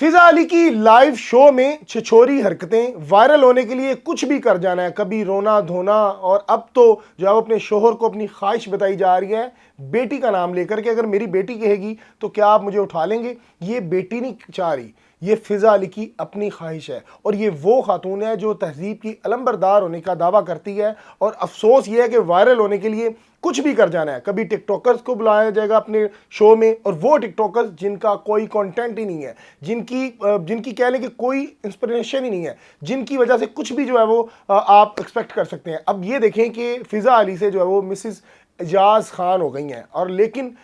फिजा अली की live show में छिछोरी हरकतें, वायरल होने के लिए कुछ भी कर जाना है, कभी रोना धोना, और अब तो जो है वो अपने शोहर को अपनी ख्वाहिश बताई जा रही है बेटी का नाम लेकर के, अगर मेरी बेटी कहेगी तो क्या आप मुझे उठा लेंगे। ये बेटी नहीं चाह रही, ये फिजा अली की अपनी ख्वाहिश है, और ये वो खातून है जो तहजीब की अलंबरदार होने का दावा करती है। और अफसोस ये है कि वायरल होने के लिए कुछ भी कर जाना है। कभी टिकटॉकर्स को बुलाया जाएगा अपने शो में, और वो टिकटॉकर्स जिनका कोई कंटेंट ही नहीं है, जिनकी कह लें कि कोई इंस्पिरेशन ही नहीं है, जिनकी वजह से कुछ भी जो है वो आप एक्सपेक्ट कर सकते हैं। अब ये देखें कि फिजा अली से जो है वो मिसिस एजाज खान हो गई हैं, और लेकिन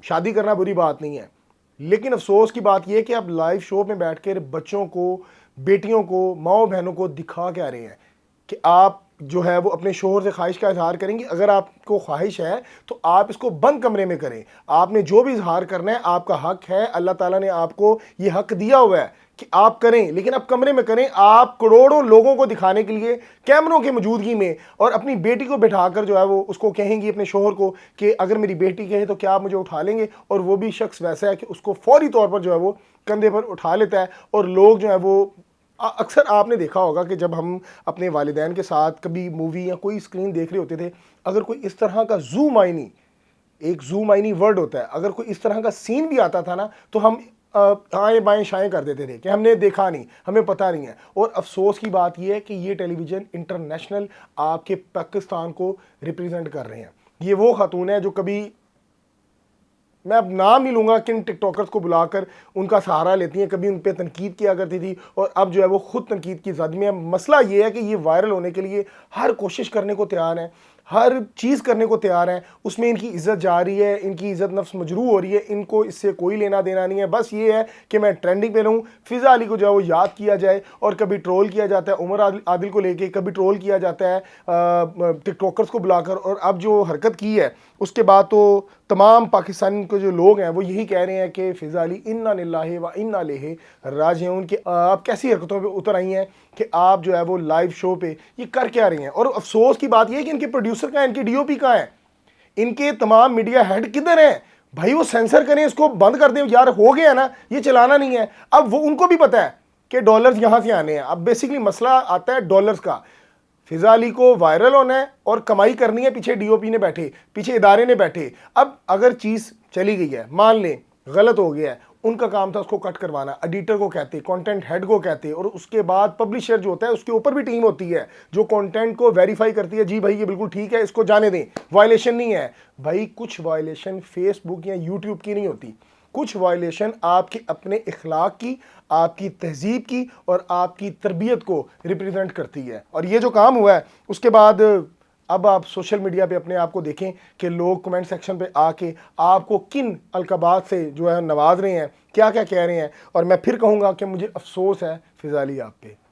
शादी करना बुरी बात नहीं है, लेकिन अफसोस की बात यह है कि आप लाइव शो में बैठकर बच्चों को, बेटियों को, माओ बहनों को दिखा क्या रहे हैं कि आप जो है वो अपने शोहर से ख्वाहिश का इजहार करेंगे। अगर आपको ख्वाहिश है तो आप इसको बंद कमरे में करें। आपने जो भी इजहार करना है आपका हक है, अल्लाह ताला ने आपको ये हक दिया हुआ है कि आप करें, लेकिन आप कमरे में करें। आप करोड़ों लोगों को दिखाने के लिए कैमरों की मौजूदगी में और अपनी बेटी को बिठाकर जो है वो उसको कहेंगी अपने शोहर को कि अगर मेरी बेटी कहे तो क्या आप मुझे उठा लेंगे। और वो भी शख्स वैसा है कि उसको फौरी तौर पर जो है वो कंधे पर उठा लेता है। और लोग जो है वो अक्सर आपने देखा होगा कि जब हम अपने वालिदैन के साथ कभी मूवी या कोई स्क्रीन देख रहे होते थे, अगर कोई इस तरह का जूम आइनी, एक जूम आइनी वर्ड होता है, अगर कोई इस तरह का सीन भी आता था ना तो हम आएँ बाएँ शाएँ कर देते थे कि हमने देखा नहीं, हमें पता नहीं है। और अफसोस की बात यह है कि ये टेलीविज़न इंटरनेशनल आपके पाकिस्तान को रिप्रेजेंट कर रहे हैं। ये वो खातून है जो कभी, मैं अब नाम नहीं लूँगा, किन टिकटॉकर्स को बुलाकर उनका सहारा लेती हैं, कभी उन पर तनकीद किया करती थी और अब जो है वो खुद तनकीद की ज़द में है। मसला ये है कि ये वायरल होने के लिए हर कोशिश करने को तैयार हैं, हर चीज़ करने को तैयार हैं, उसमें इनकी इज़्ज़त जा रही है, इनकी इज़्ज़त नफ्स मजरू हो रही है, इनको इससे कोई लेना देना नहीं है। बस ये है कि मैं ट्रेंडिंग पे रहूँ, फिज़ा अली को जो है वो याद किया जाए। और कभी ट्रोल किया जाता है उमर आदिल को लेके, कभी ट्रोल किया जाता है टिकटॉकर्स को बुलाकर, और अब जो हरकत की है उसके बाद तो तमाम पाकिस्तान के जो लोग हैं वो यही कह रहे हैं कि फिज़ा अली इन्ना लिल्लाहि व इन्ना इलैहि राजिऊन कि आप कैसी हरकतों पे उतर आई हैं कि आप जो है वो लाइव शो पे ये कर क्या रही हैं। और अफसोस की बात ये है कि इनके प्रोड्यूसर कहाँ हैं, इनके डीओपी कहाँ हैं, इनके तमाम मीडिया हेड किधर हैं। भाई वो सेंसर करें, इसको बंद कर दें यार, हो गया ना, ये चलाना नहीं है। अब वो उनको भी पता है कि डॉलर्स यहाँ से आने हैं। अब बेसिकली मसला आता है डॉलर्स का। फिजा अली को वायरल होना है और कमाई करनी है, पीछे डीओपी ने बैठे, पीछे इदारे ने बैठे। अब अगर चीज़ चली गई है, मान लें गलत हो गया है, उनका काम था उसको कट करवाना, एडिटर को कहते, कंटेंट हेड को कहते, और उसके बाद पब्लिशर जो होता है उसके ऊपर भी टीम होती है जो कंटेंट को वेरीफाई करती है, जी भाई ये बिल्कुल ठीक है, इसको जाने दें, वायलेशन नहीं है। भाई कुछ वायलेशन फेसबुक या यूट्यूब की नहीं होती, कुछ वायलेशन आपके अपने इखलाक की, आपकी तहजीब की और आपकी तरबियत को रिप्रेजेंट करती है। और ये जो काम हुआ है उसके बाद अब आप सोशल मीडिया पे अपने आप को देखें कि लोग कमेंट सेक्शन पे आके आपको किन अलकबात से जो है नवाज रहे हैं, क्या क्या कह रहे हैं। और मैं फिर कहूँगा कि मुझे अफसोस है फिजा अली आप पे।